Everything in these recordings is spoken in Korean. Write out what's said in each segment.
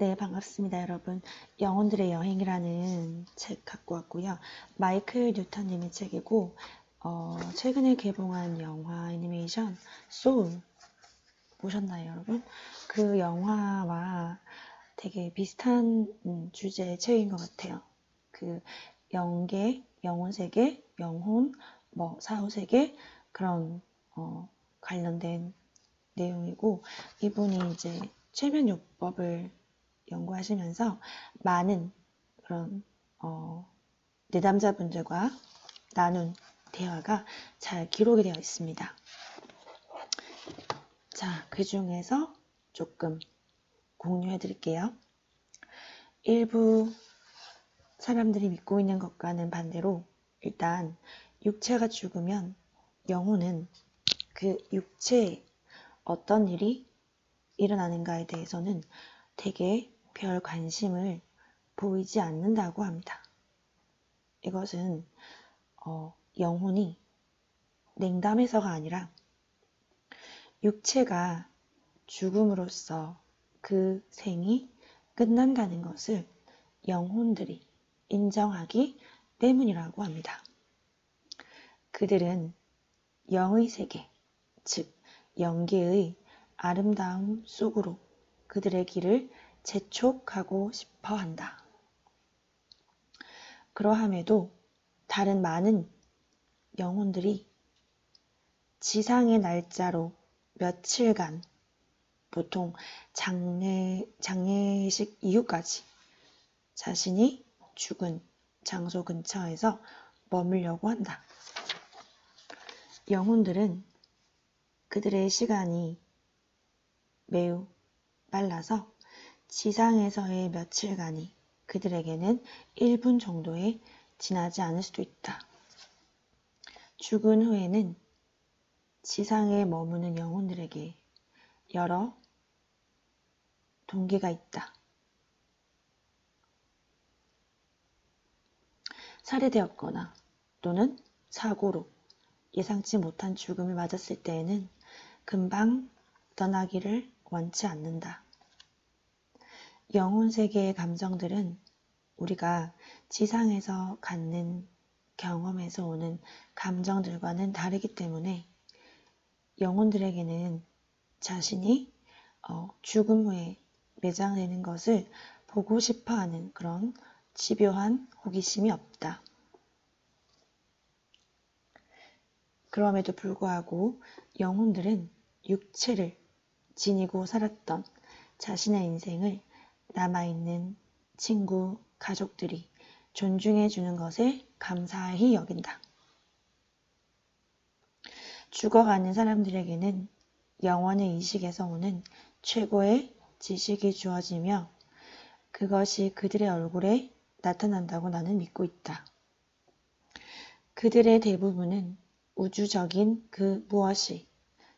네, 반갑습니다, 여러분. 영혼들의 여행이라는 책 갖고 왔고요. 마이클 뉴턴님의 책이고, 최근에 개봉한 영화 애니메이션 소울 보셨나요, 여러분? 그 영화와 되게 비슷한 주제의 책인 것 같아요. 그 영계, 영혼세계, 영혼, 사후세계 그런 관련된 내용이고, 이분이 이제 최면요법을 연구하시면서 많은 그런 내담자분들과 나눈 대화가 잘 기록이 되어 있습니다. 자, 그 중에서 조금 공유해 드릴게요. 일부 사람들이 믿고 있는 것과는 반대로 일단 육체가 죽으면 영혼은 그 육체에 어떤 일이 일어나는가에 대해서는 되게 별 관심을 보이지 않는다고 합니다. 이것은 영혼이 냉담해서가 아니라 육체가 죽음으로써 그 생이 끝난다는 것을 영혼들이 인정하기 때문이라고 합니다. 그들은 영의 세계, 즉 영계의 아름다움 속으로 그들의 길을 재촉하고 싶어 한다. 그러함에도 다른 많은 영혼들이 지상의 날짜로 며칠간, 보통 장례식 이후까지 자신이 죽은 장소 근처에서 머물려고 한다. 영혼들은 그들의 시간이 매우 빨라서 지상에서의 며칠간이 그들에게는 1분 정도에 지나지 않을 수도 있다. 죽은 후에는 지상에 머무는 영혼들에게 여러 동기가 있다. 살해되었거나 또는 사고로 예상치 못한 죽음을 맞았을 때에는 금방 떠나기를 원치 않는다. 영혼 세계의 감정들은 우리가 지상에서 갖는 경험에서 오는 감정들과는 다르기 때문에 영혼들에게는 자신이 죽음 후에 매장되는 것을 보고 싶어하는 그런 집요한 호기심이 없다. 그럼에도 불구하고 영혼들은 육체를 지니고 살았던 자신의 인생을 남아있는 친구, 가족들이 존중해 주는 것을 감사히 여긴다. 죽어가는 사람들에게는 영원의 의식에서 오는 최고의 지식이 주어지며 그것이 그들의 얼굴에 나타난다고 나는 믿고 있다. 그들의 대부분은 우주적인 그 무엇이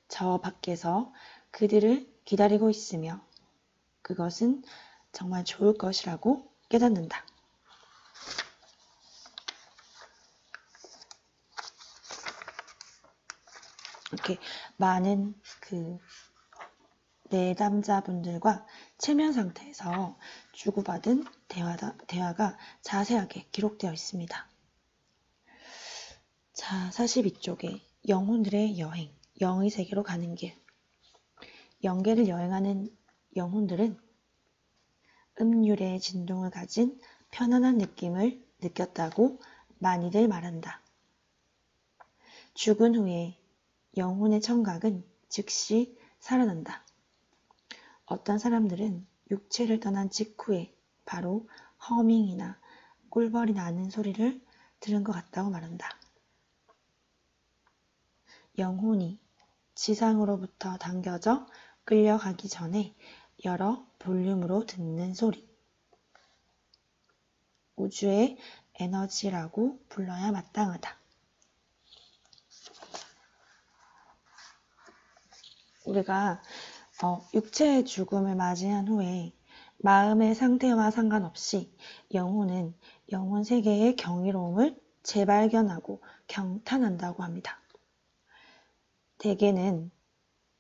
저 밖에서 그들을 기다리고 있으며 그것은 정말 좋을 것이라고 깨닫는다. 이렇게 많은 그 내담자분들과 체면 상태에서 주고받은 대화가 자세하게 기록되어 있습니다. 자, 42쪽에 영혼들의 여행, 영의 세계로 가는 길. 영계를 여행하는 영혼들은 음율의 진동을 가진 편안한 느낌을 느꼈다고 많이들 말한다. 죽은 후에 영혼의 청각은 즉시 살아난다. 어떤 사람들은 육체를 떠난 직후에 바로 허밍이나 꿀벌이 나는 소리를 들은 것 같다고 말한다. 영혼이 지상으로부터 당겨져 끌려가기 전에 여러 볼륨으로 듣는 소리. 우주의 에너지라고 불러야 마땅하다. 우리가 육체의 죽음을 맞이한 후에 마음의 상태와 상관없이 영혼은 영혼 세계의 경이로움을 재발견하고 경탄한다고 합니다. 대개는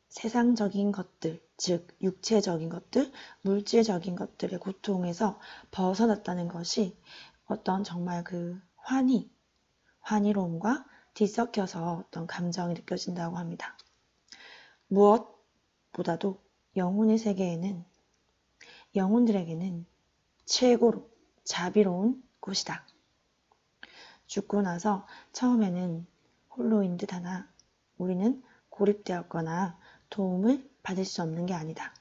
세상적인 것들, 즉 육체적인 것들, 물질적인 것들의 고통에서 벗어났다는 것이 어떤 정말 그 환희로움과 뒤섞여서 어떤 감정이 느껴진다고 합니다. 무엇보다도 영혼의 세계에는 영혼들에게는 최고로 자비로운 곳이다. 죽고 나서 처음에는 홀로인 듯 하나 우리는 고립되었거나 도움을 받을 수 없는 게 아니다.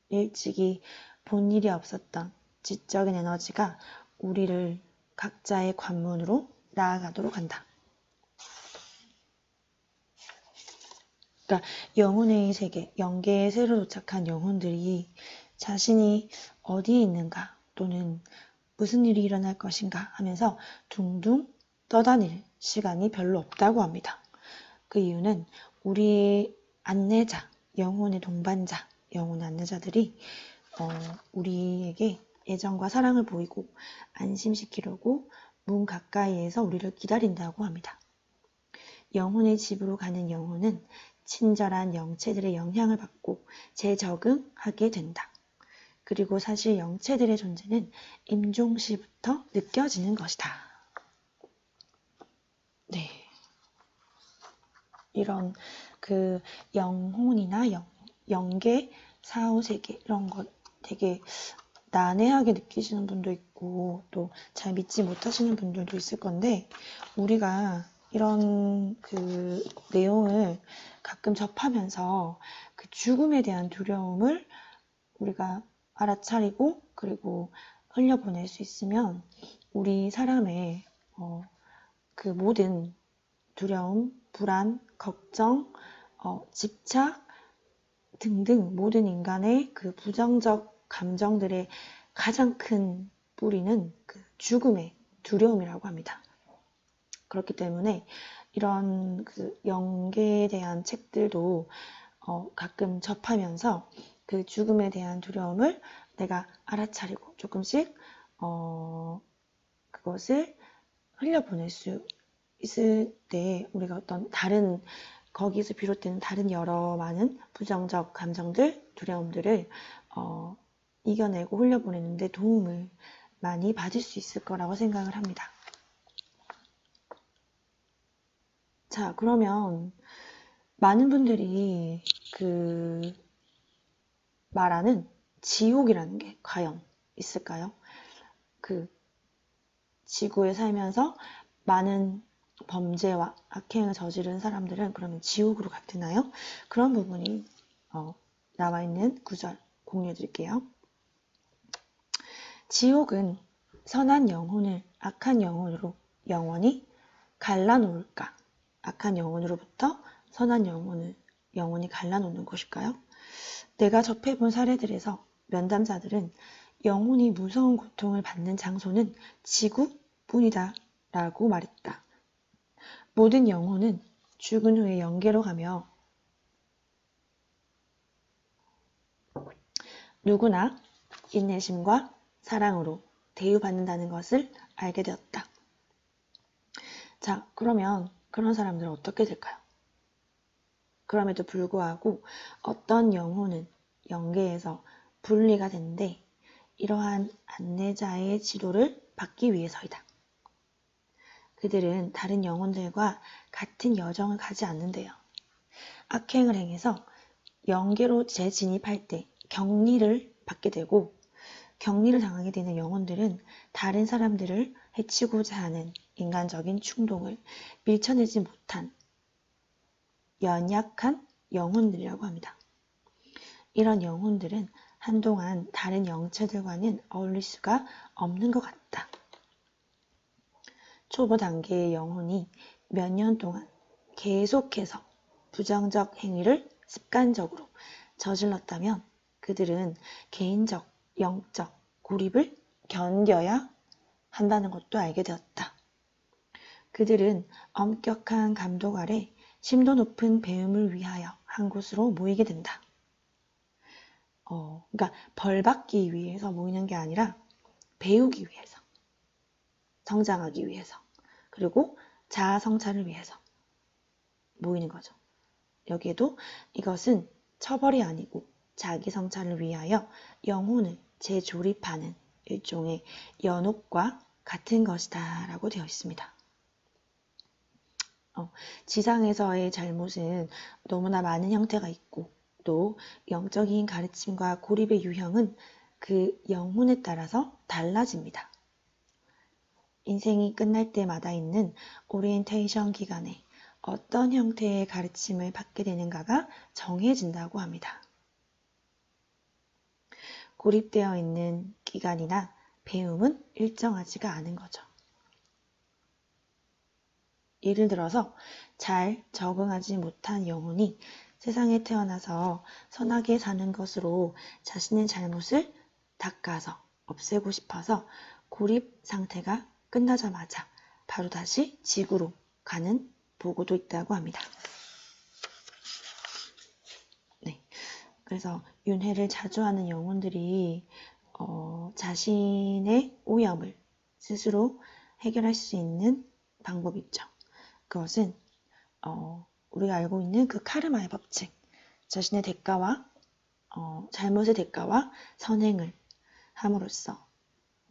일찍이 본 일이 없었던 지적인 에너지가 우리를 각자의 관문으로 나아가도록 한다. 그러니까 영혼의 세계, 영계에 새로 도착한 영혼들이 자신이 어디에 있는가 또는 무슨 일이 일어날 것인가 하면서 둥둥 떠다닐 시간이 별로 없다고 합니다. 그 이유는 우리의 안내자, 영혼의 동반자, 영혼의 안내자들이 우리에게 애정과 사랑을 보이고 안심시키려고 문 가까이에서 우리를 기다린다고 합니다. 영혼의 집으로 가는 영혼은 친절한 영체들의 영향을 받고 재적응하게 된다. 그리고 사실 영체들의 존재는 임종시부터 느껴지는 것이다. 네. 이런 그 영혼이나 영계, 사후세계 이런 것 되게 난해하게 느끼시는 분도 있고 또 잘 믿지 못하시는 분들도 있을 건데 우리가 이런 그 내용을 가끔 접하면서 그 죽음에 대한 두려움을 우리가 알아차리고 그리고 흘려보낼 수 있으면 우리 사람의 그 모든 두려움, 불안, 걱정, 집착 등등 모든 인간의 그 부정적 감정들의 가장 큰 뿌리는 그 죽음의 두려움이라고 합니다. 그렇기 때문에 이런 그 영계에 대한 책들도 가끔 접하면서 그 죽음에 대한 두려움을 내가 알아차리고 조금씩 그것을 흘려보낼 수 있을 때 우리가 어떤 다른 거기서 비롯되는 다른 여러 많은 부정적 감정들, 두려움들을 이겨내고 흘려보내는데 도움을 많이 받을 수 있을 거라고 생각을 합니다. 자, 그러면 많은 분들이 그 말하는 지옥이라는 게 과연 있을까요? 그 지구에 살면서 많은 범죄와 악행을 저지른 사람들은 그러면 지옥으로 가되나요? 그런 부분이 나와 있는 구절 공유해 드릴게요. 지옥은 선한 영혼을 악한 영혼으로 영원히 갈라놓을까? 악한 영혼으로부터 선한 영혼이 갈라놓는 곳일까요? 내가 접해본 사례들에서 면담자들은 영혼이 무서운 고통을 받는 장소는 지구뿐이다 라고 말했다. 모든 영혼은 죽은 후에 영계로 가며 누구나 인내심과 사랑으로 대우받는다는 것을 알게 되었다. 자, 그러면 그런 사람들은 어떻게 될까요? 그럼에도 불구하고 어떤 영혼은 영계에서 분리가 된데 이러한 안내자의 지도를 받기 위해서이다. 그들은 다른 영혼들과 같은 여정을 가지 않는데요. 악행을 행해서 영계로 재진입할 때 격리를 받게 되고 격리를 당하게 되는 영혼들은 다른 사람들을 해치고자 하는 인간적인 충동을 밀쳐내지 못한 연약한 영혼들이라고 합니다. 이런 영혼들은 한동안 다른 영체들과는 어울릴 수가 없는 것 같다. 초보 단계의 영혼이 몇 년 동안 계속해서 부정적 행위를 습관적으로 저질렀다면 그들은 개인적, 영적 고립을 견뎌야 한다는 것도 알게 되었다. 그들은 엄격한 감독 아래 심도 높은 배움을 위하여 한 곳으로 모이게 된다. 그러니까 벌 받기 위해서 모이는 게 아니라 배우기 위해서, 성장하기 위해서, 그리고 자아 성찰을 위해서 모이는 거죠. 여기에도 이것은 처벌이 아니고 자기 성찰을 위하여 영혼을 재조립하는 일종의 연옥과 같은 것이다 라고 되어 있습니다. 지상에서의 잘못은 너무나 많은 형태가 있고 또 영적인 가르침과 고립의 유형은 그 영혼에 따라서 달라집니다. 인생이 끝날 때마다 있는 오리엔테이션 기간에 어떤 형태의 가르침을 받게 되는가가 정해진다고 합니다. 고립되어 있는 기간이나 배움은 일정하지가 않은 거죠. 예를 들어서 잘 적응하지 못한 영혼이 세상에 태어나서 선하게 사는 것으로 자신의 잘못을 닦아서 없애고 싶어서 고립 상태가 끝나자마자 바로 다시 지구로 가는 보고도 있다고 합니다. 네, 그래서 윤회를 자주 하는 영혼들이 자신의 오염을 스스로 해결할 수 있는 방법이 있죠. 그것은 우리가 알고 있는 그 카르마의 법칙, 자신의 대가와 잘못의 대가와 선행을 함으로써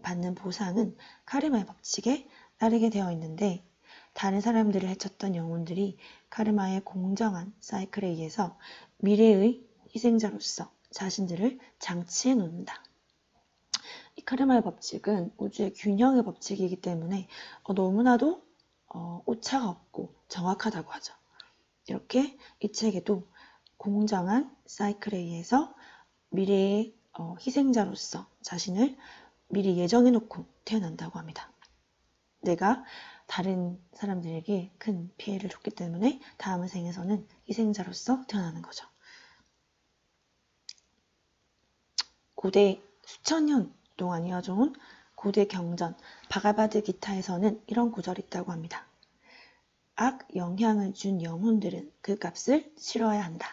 받는 보상은 카르마의 법칙에 따르게 되어 있는데 다른 사람들을 해쳤던 영혼들이 카르마의 공정한 사이클에 의해서 미래의 희생자로서 자신들을 장치해 놓는다. 이 카르마의 법칙은 우주의 균형의 법칙이기 때문에 너무나도 오차가 없고 정확하다고 하죠. 이렇게 이 책에도 공정한 사이클에 의해서 미래의 희생자로서 자신을 미리 예정해 놓고 태어난다고 합니다. 내가 다른 사람들에게 큰 피해를 줬기 때문에 다음 생에서는 희생자로서 태어나는 거죠. 고대 수천 년 동안 이어져온 고대 경전 바가바드 기타에서는 이런 구절이 있다고 합니다. 악 영향을 준 영혼들은 그 값을 치러야 한다.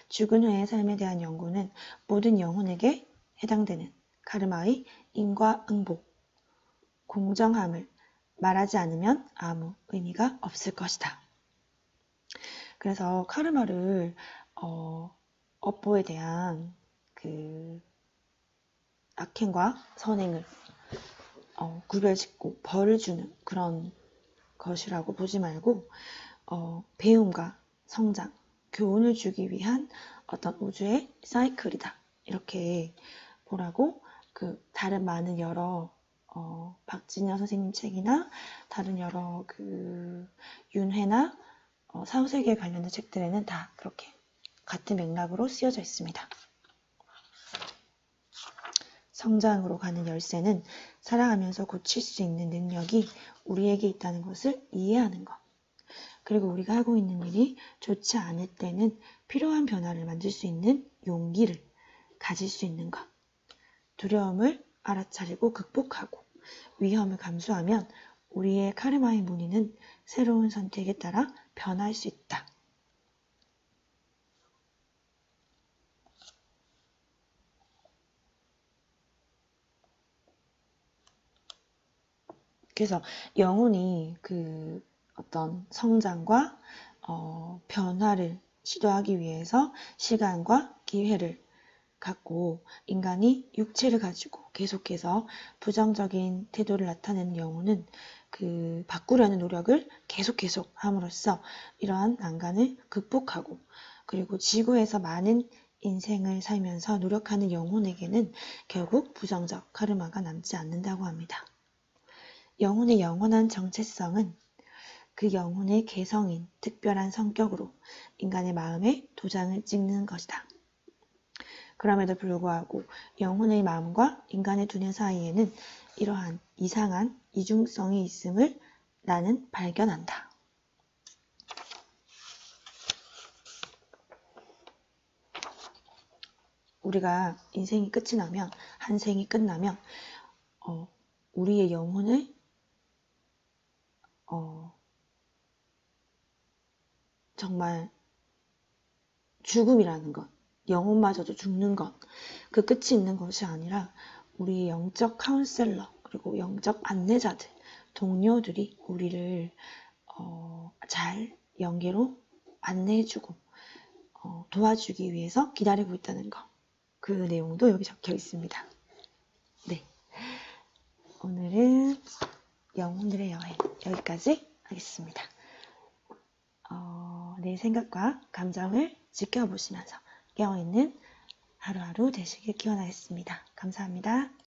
죽은 후의 삶에 대한 연구는 모든 영혼에게 해당되는 카르마의 인과응보, 공정함을 말하지 않으면 아무 의미가 없을 것이다. 그래서 카르마를 업보에 대한 그 악행과 선행을 구별짓고 벌을 주는 그런 것이라고 보지 말고 배움과 성장, 교훈을 주기 위한 어떤 우주의 사이클이다. 이렇게 보라고 그 다른 많은 여러 박진여 선생님 책이나 다른 여러 그 윤회나 사후세계에 관련된 책들에는 다 그렇게 같은 맥락으로 쓰여져 있습니다. 성장으로 가는 열쇠는 살아가면서 고칠 수 있는 능력이 우리에게 있다는 것을 이해하는 것. 그리고 우리가 하고 있는 일이 좋지 않을 때는 필요한 변화를 만들 수 있는 용기를 가질 수 있는 것. 두려움을 알아차리고 극복하고 위험을 감수하면 우리의 카르마의 무늬는 새로운 선택에 따라 변할 수 있다. 그래서 영혼이 그 어떤 성장과 변화를 시도하기 위해서 시간과 기회를 갖고 인간이 육체를 가지고 계속해서 부정적인 태도를 나타내는 영혼은 그 바꾸려는 노력을 계속 함으로써 이러한 난간을 극복하고 그리고 지구에서 많은 인생을 살면서 노력하는 영혼에게는 결국 부정적 카르마가 남지 않는다고 합니다. 영혼의 영원한 정체성은 그 영혼의 개성인 특별한 성격으로 인간의 마음에 도장을 찍는 것이다. 그럼에도 불구하고 영혼의 마음과 인간의 두뇌 사이에는 이러한 이상한 이중성이 있음을 나는 발견한다. 우리가 인생이 끝이 나면, 한 생이 끝나면 우리의 영혼을 정말 죽음이라는 것, 영혼마저도 죽는 것, 그 끝이 있는 것이 아니라 우리 영적 카운셀러 그리고 영적 안내자들, 동료들이 우리를 잘 연계로 안내해주고 도와주기 위해서 기다리고 있다는 거. 그 내용도 여기 적혀 있습니다. 네. 오늘은 영혼들의 여행 여기까지 하겠습니다. 내 생각과 감정을 지켜보시면서 깨어있는 하루하루 되시길 기원하겠습니다. 감사합니다.